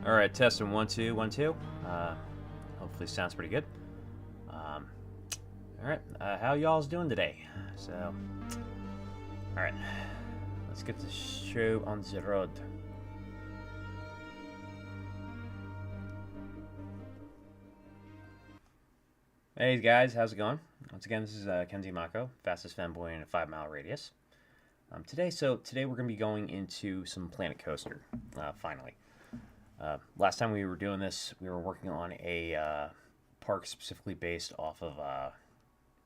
All right, testing 1 2 1 2. Hopefully, sounds pretty good. All right, how y'all's doing today? So, all right, let's get the show on the road. Hey guys, how's it going? Once again, this is Kenzie Mako, fastest fanboy in a 5-mile radius. Today we're going to be going into some Planet Coaster. Finally. Last time we were doing this, we were working on a park specifically based off of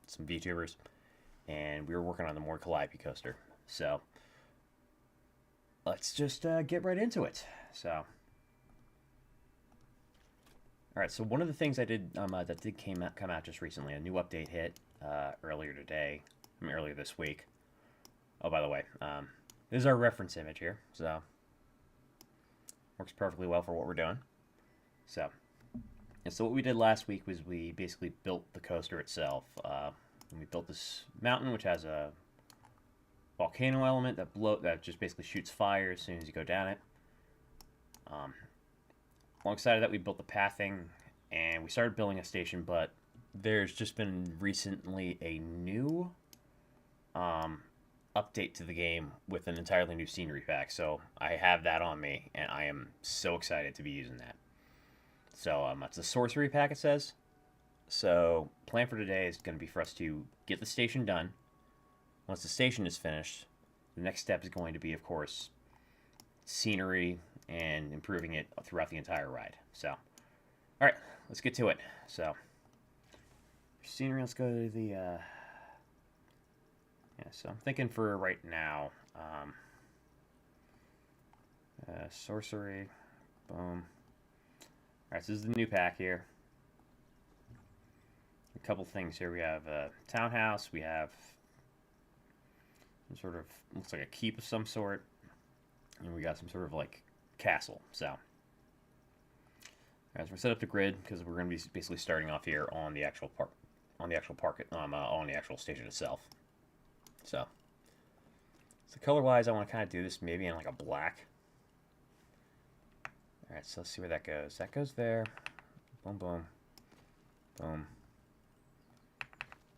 some Vtubers, and we were working on the MoqaTea coaster. So let's just get right into it. So, all right. So one of the things I did that did come out just recently, a new update hit earlier this week. Oh, by the way, this is our reference image here, so works perfectly well for what we're doing. So what we did last week was we basically built the coaster itself. And we built this mountain, which has a volcano element that just basically shoots fire as soon as you go down it. Alongside of that, we built the pathing, and we started building a station, but there's just been recently a new update to the game with an entirely new scenery pack. So I have that on me, and I am so excited to be using that. So it's a sorcery pack, it says. So plan for today is going to be for us to get the station done. Once the station is finished, the next step is going to be, of course, scenery and improving it throughout the entire ride. So, all right, let's get to it. So, scenery, let's go to the... so I'm thinking for right now, sorcery, boom. Alright, so this is the new pack here. A couple things here. We have a townhouse, we have some sort of, looks like a keep of some sort, and we got some sort of like castle. So, alright, so we're set up the grid because we're going to be basically starting off here on the actual park, on the actual station itself. So color-wise, I want to kind of do this maybe in like a black. All right, so let's see where that goes. That goes there. Boom, boom, boom.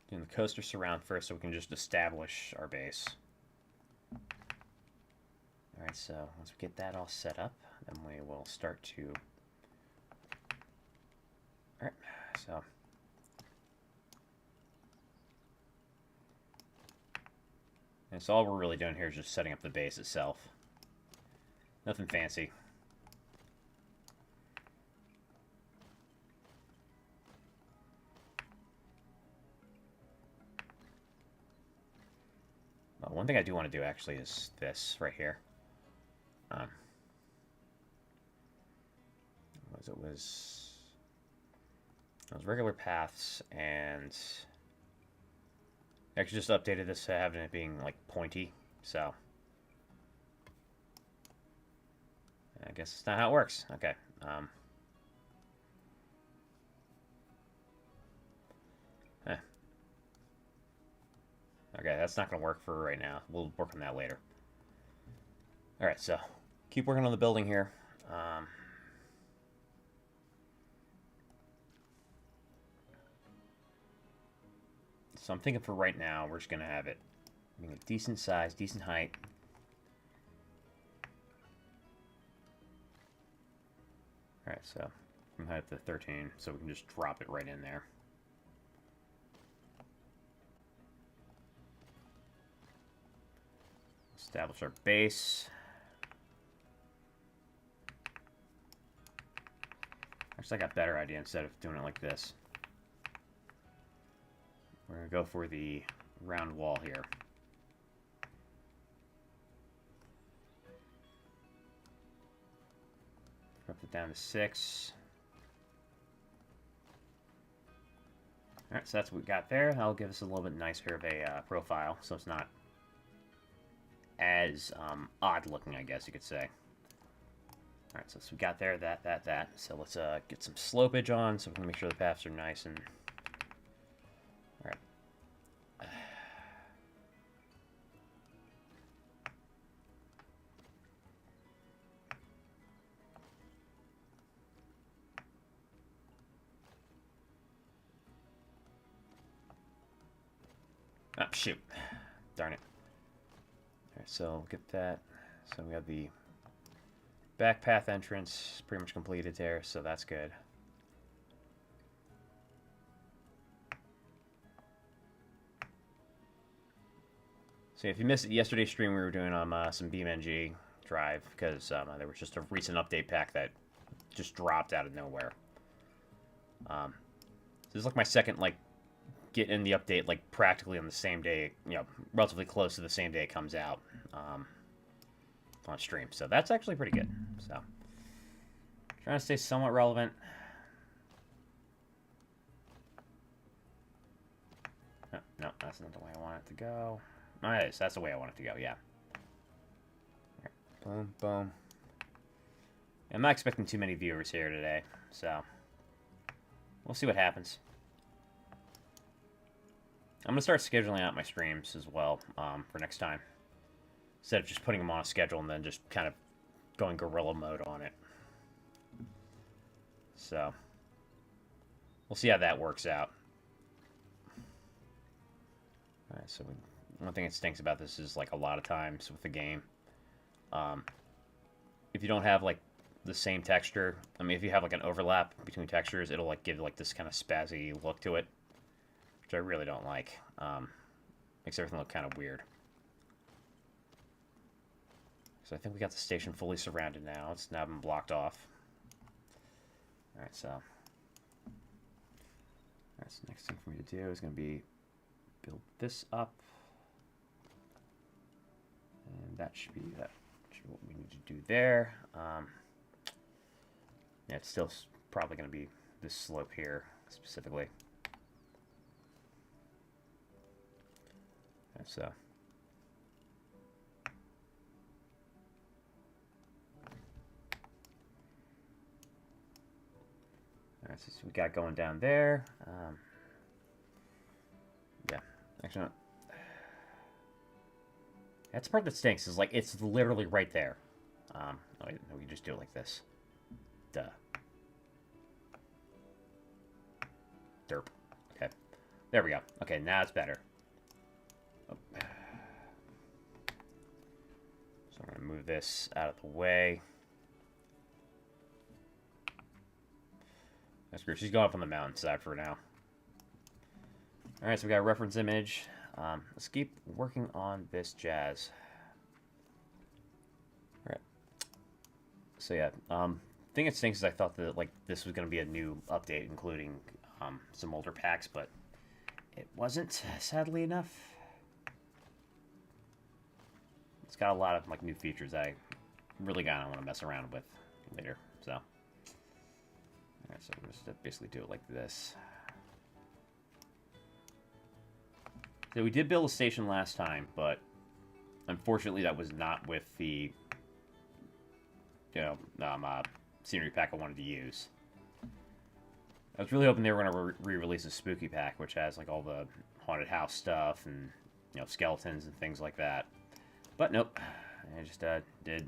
Doing the coaster surround first so we can just establish our base. All right, so once we get that all set up, then we will start to... All right, so... And so all we're really doing here is just setting up the base itself. Nothing fancy. One thing I do want to do actually is this right here. It was regular paths, and actually just updated this to having it being like pointy, so I guess it's not how it works. Okay. Okay, that's not going to work for right now. We'll work on that later. Alright, so keep working on the building here. So I'm thinking for right now, we're just going to have it being a decent size, decent height. Alright, so I'm height up to 13, so we can just drop it right in there. Establish our base. Actually, I got a better idea instead of doing it like this. We're going to go for the round wall here. Drop it down to 6. Alright, so that's what we got there. That'll give us a little bit nicer of a profile, so it's not as odd looking, I guess you could say. Alright, so we got there, that. So let's get some slopage on so we can make sure the paths are nice and... Alright. Oh, shoot. Darn it. Alright, so get that. So we have the back path entrance pretty much completed there, so that's good. So if you missed yesterday's stream, we were doing some BeamNG drive because there was just a recent update pack that just dropped out of nowhere. So this is like my second get in the update practically on the same day, relatively close to the same day it comes out on stream. So that's actually pretty good. So trying to stay somewhat relevant. No, that's not the way I want it to go. Nice, that's the way I want it to go, yeah. Right, boom, boom. I'm not expecting too many viewers here today, so we'll see what happens. I'm going to start scheduling out my streams as well for next time. Instead of just putting them on a schedule and then just kind of going guerrilla mode on it. So we'll see how that works out. Alright, so one thing that stinks about this is a lot of times with the game, if you don't have the same texture, I mean if you have an overlap between textures, it'll give this kind of spazzy look to it, which I really don't like. Makes everything look kind of weird. So I think we got the station fully surrounded now. It's now been blocked off. Alright, so that's the next thing for me to do is going to be build this up. And that should be what we need to do there. Yeah, it's still probably going to be this slope here specifically. And so alright, so we got going down there. Yeah, actually, no. That's the part that stinks. Is it's literally right there. Oh, wait, no, we just do it like this. Duh. Derp. Okay, there we go. Okay, now it's better. Oh. So I'm gonna move this out of the way. That's great. She's going up on the mountainside for now. All right, so we got a reference image. Let's keep working on this jazz. All right. So yeah, thing that stinks is I thought that this was going to be a new update, including some older packs, but it wasn't, sadly enough. It's got a lot of new features I really kind of want to mess around with later. So, all right, so we're just basically do it like this. So we did build a station last time, but unfortunately that was not with the scenery pack I wanted to use. I was really hoping they were going to re-release a spooky pack, which has all the haunted house stuff and skeletons and things like that. But nope, I just did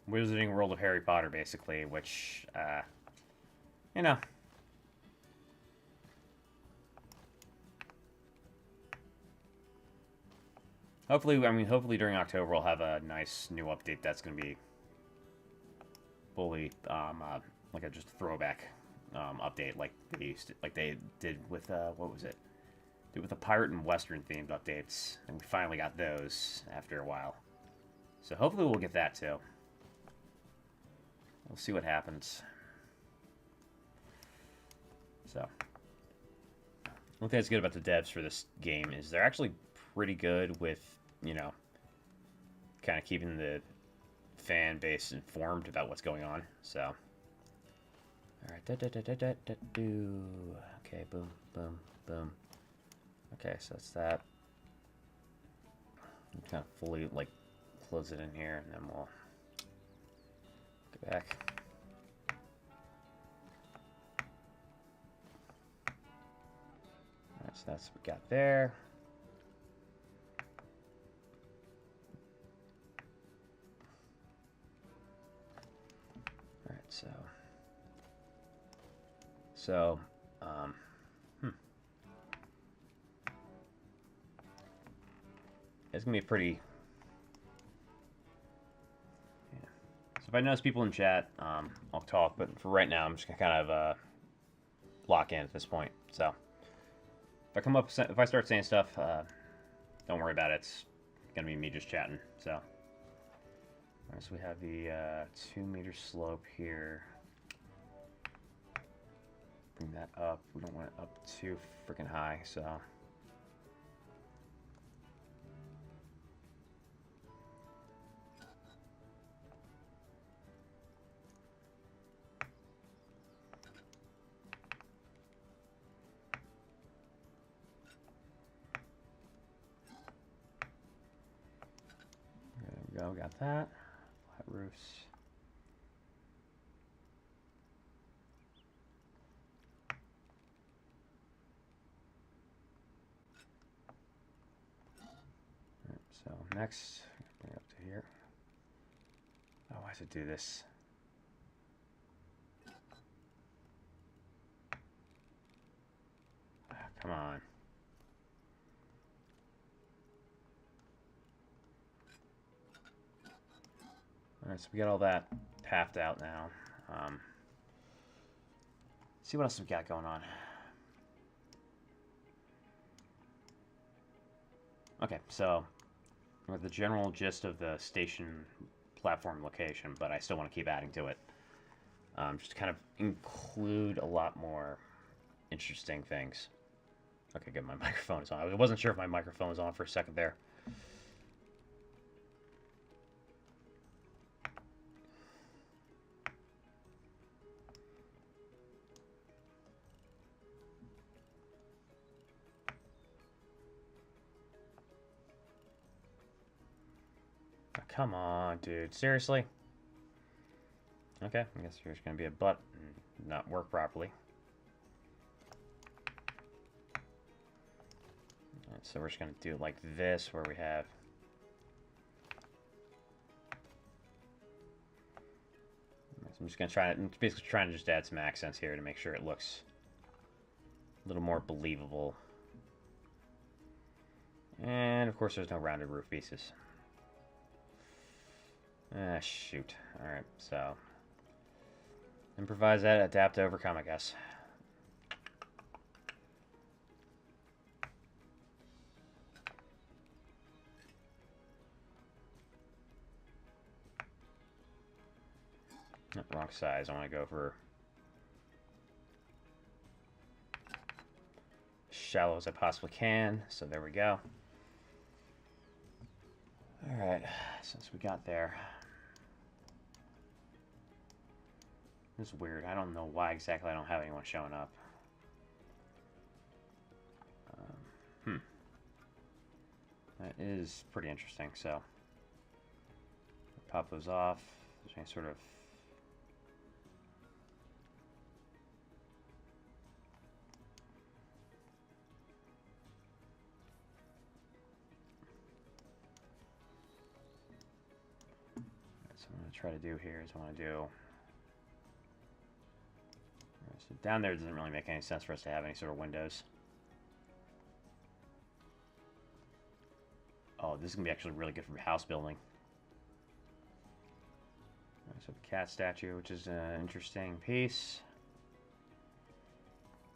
Wizarding World of Harry Potter basically, which hopefully during October we'll have a nice new update that's going to be fully just a throwback update like they did with what was it? Did with the pirate and western themed updates, and we finally got those after a while. So hopefully we'll get that too. We'll see what happens. So one thing that's good about the devs for this game is they're actually pretty good with kind of keeping the fan base informed about what's going on. So, all right, okay, boom, boom, boom. Okay, so that's that. Kind of fully close it in here, and then we'll go back. All right, so that's what we got there. So, it's gonna be pretty. Yeah. So if I notice people in chat, I'll talk. But for right now, I'm just gonna kind of lock in at this point. So if I start saying stuff, don't worry about it. It's gonna be me just chatting. So, all right, so we have the 2-meter slope here. Bring that up. We don't want it up too freaking high, so. There we go, got that. Flat roofs. So next, bring it up to here. Oh, why does it do this? Ah, come on. Alright, so we got all that pathed out now. See what else we got going on. Okay, so with the general gist of the station platform location, but I still want to keep adding to it. Just to kind of include a lot more interesting things. Okay, good, my microphone is on. I wasn't sure if my microphone was on for a second there. Oh, come on, dude. Seriously? Okay, I guess there's going to be a butt and not work properly. Alright, so we're just going to do it like this, where we have... So I'm just going to try it, I'm basically trying to just add some accents here to make sure it looks a little more believable. And, of course, there's no rounded roof pieces. Ah, shoot. Alright, so... improvise that, adapt to overcome, I guess. Oh, wrong size. I want to go for shallow as I possibly can. So there we go. Alright, since we got there. It's weird. I don't know why exactly I don't have anyone showing up. That is pretty interesting. So, pop those off. There's any sort of... So what I'm going to try to do here is I want to do... So down there doesn't really make any sense for us to have any sort of windows. Oh, this is going to be actually really good for house building. Right, so the cat statue, which is an interesting piece.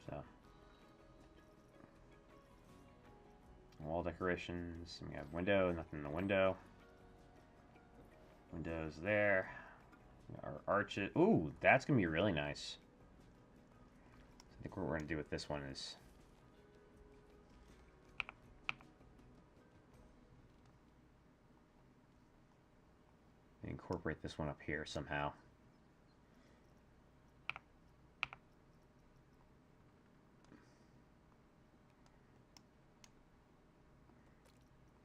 So, wall decorations. We have window, nothing in the window. Windows there. Our arches. Ooh, that's going to be really nice. I think what we're going to do with this one is... incorporate this one up here somehow.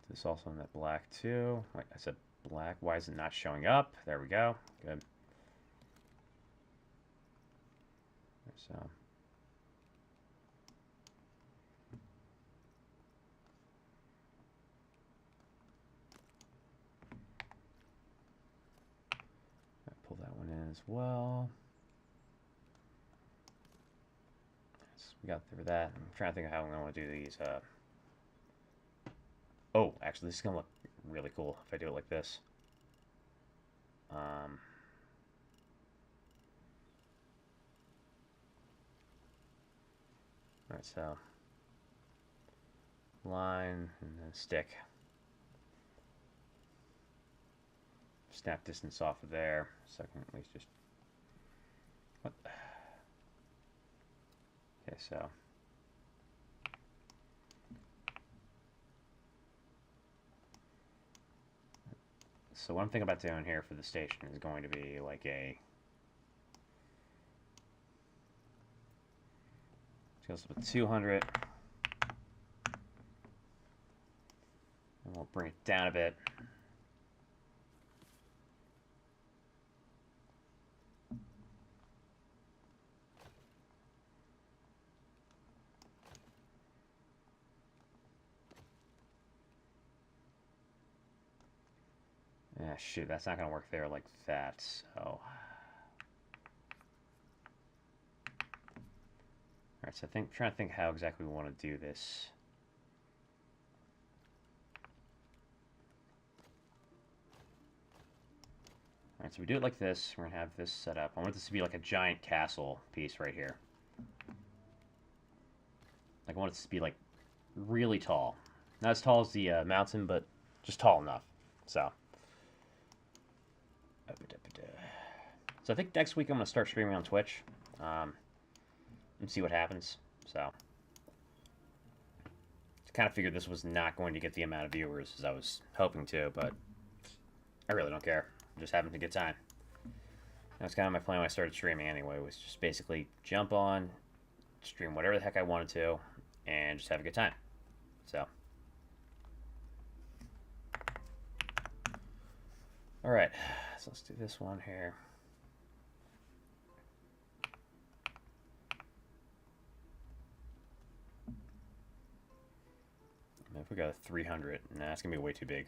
This also in that black too. Like I said, black. Why is it not showing up? There we go. Good. So. Pull that one in as well. So we got through that. I'm trying to think of how I'm going to do these. Oh, actually, this is gonna look really cool if I do it like this. All right, so line and then stick. Snap distance off of there. So I can at least just. What? Okay, so. So what I'm thinking about doing here for the station is going to be like a. It goes with 200. And we'll bring it down a bit. Yeah, shoot, that's not going to work there like that, so... Alright, so I'm trying to think how exactly we want to do this. Alright, so we do it like this. We're going to have this set up. I want this to be like a giant castle piece right here. Like, I want it to be, like, really tall. Not as tall as the mountain, but just tall enough. So I think next week I'm going to start streaming on Twitch. And see what happens. So I kind of figured this was not going to get the amount of viewers as I was hoping to, but I really don't care. I'm just having a good time. That's kind of my plan when I started streaming anyway, was just basically jump on, stream whatever the heck I wanted to, and just have a good time. So. Alright, so let's do this one here. If we got a 300, nah, that's going to be way too big.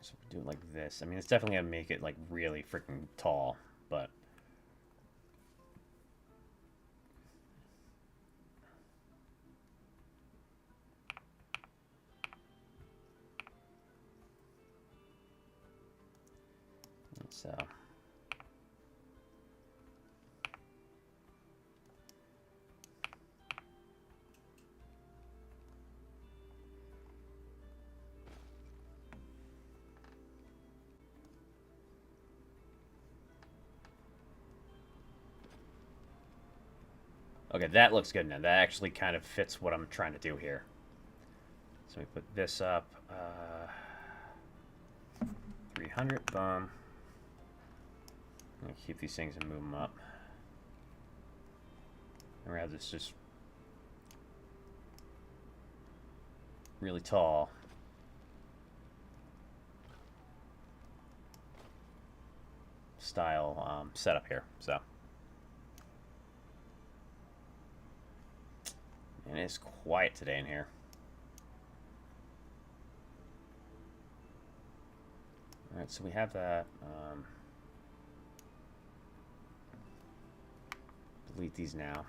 So we do it like this. I mean, it's definitely going to make it, like, really freaking tall, but... So... Okay, that looks good now. That actually kind of fits what I'm trying to do here. So we put this up. 300, boom. I'm going to keep these things and move them up. And we have this just really tall. Style setup here, so. And it's quiet today in here. Alright, so we have that. Delete these now.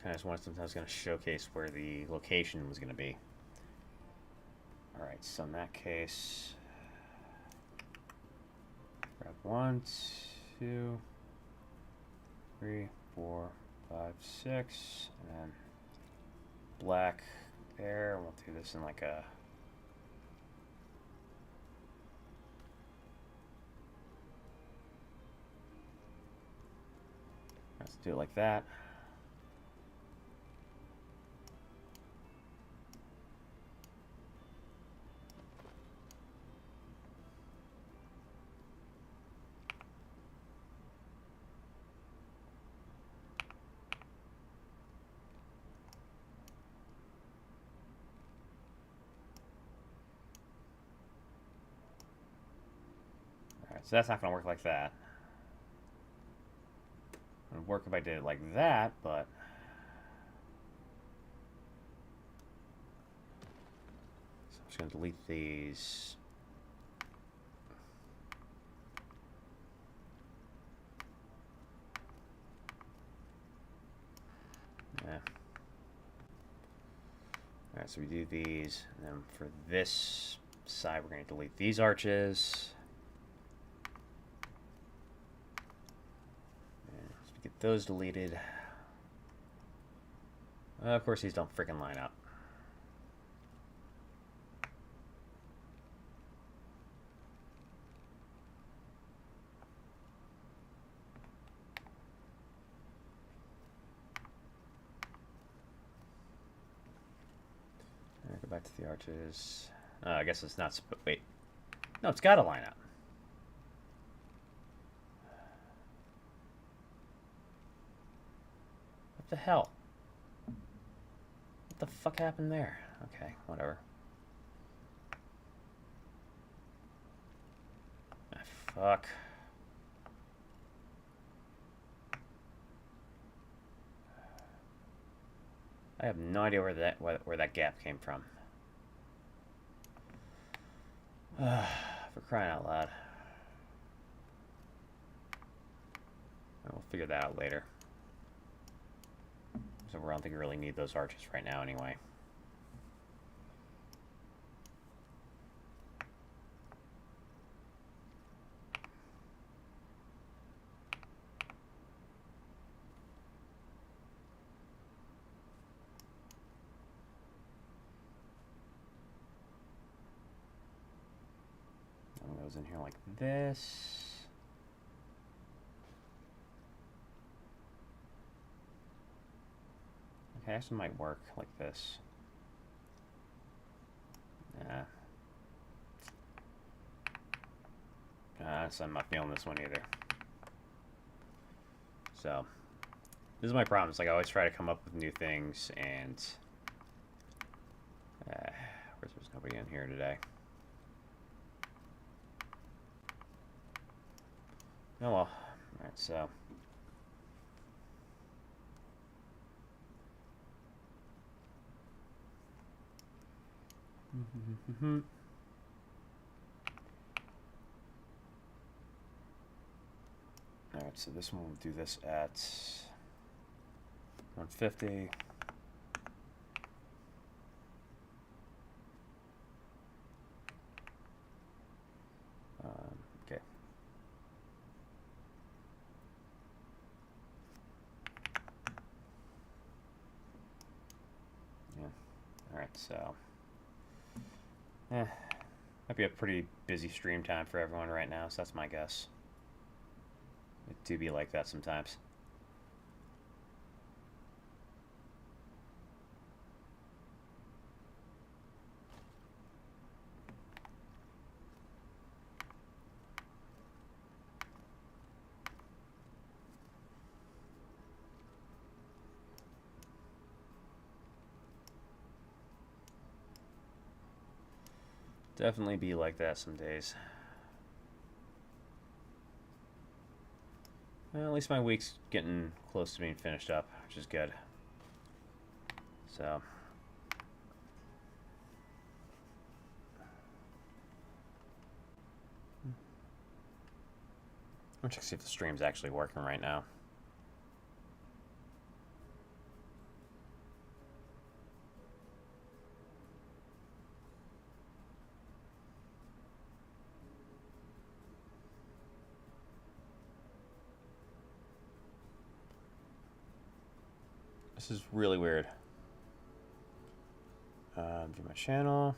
Kind of just wanted something I was going to showcase where the location was going to be. Alright, so in that case, grab 1, 2, 3, 4, 5, 6, and then black there. We'll do this in like a let's do it like that. So that's not going to work like that. It would work if I did it like that, but... So I'm just going to delete these. Alright, so we do these, and then for this side we're going to delete these arches. And so to get those deleted. Of course these don't freaking line up. Go back to the arches. I guess it's not. Wait. No, it's got to line up. What the hell? What the fuck happened there? Okay, whatever. Ah, fuck. I have no idea where that gap came from. For crying out loud. We'll figure that out later. So I don't think we really need those arches right now anyway. Goes in here like this. Okay, actually might work like this. So I'm not feeling this one either. So this is my problem. It's like I always try to come up with new things, and there's nobody in here today. Oh well. Alright, so. Alright, so this one we'll do this at 150. Okay. Alright, so might be a pretty busy stream time for everyone right now, so that's my guess. It do be like that sometimes. Definitely be like that some days. Well, at least my week's getting close to being finished up, which is good. So. I'll check to see if the stream's actually working right now. This is really weird. View my channel.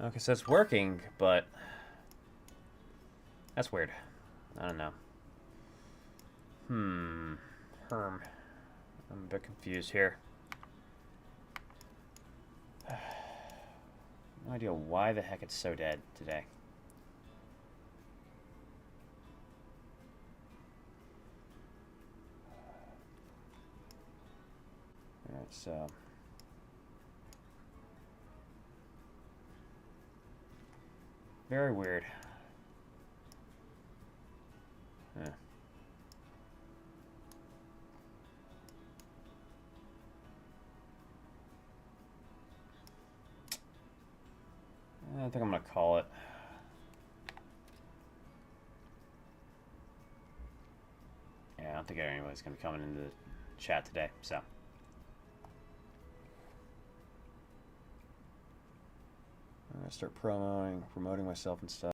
Okay, so it's working, but that's weird. I don't know. I'm a bit confused here. No idea why the heck it's so dead today. Alright, so. Very weird. I think I'm gonna call it. Yeah, I don't think anybody's gonna be coming into the chat today, so. I'm gonna start promoting myself and stuff.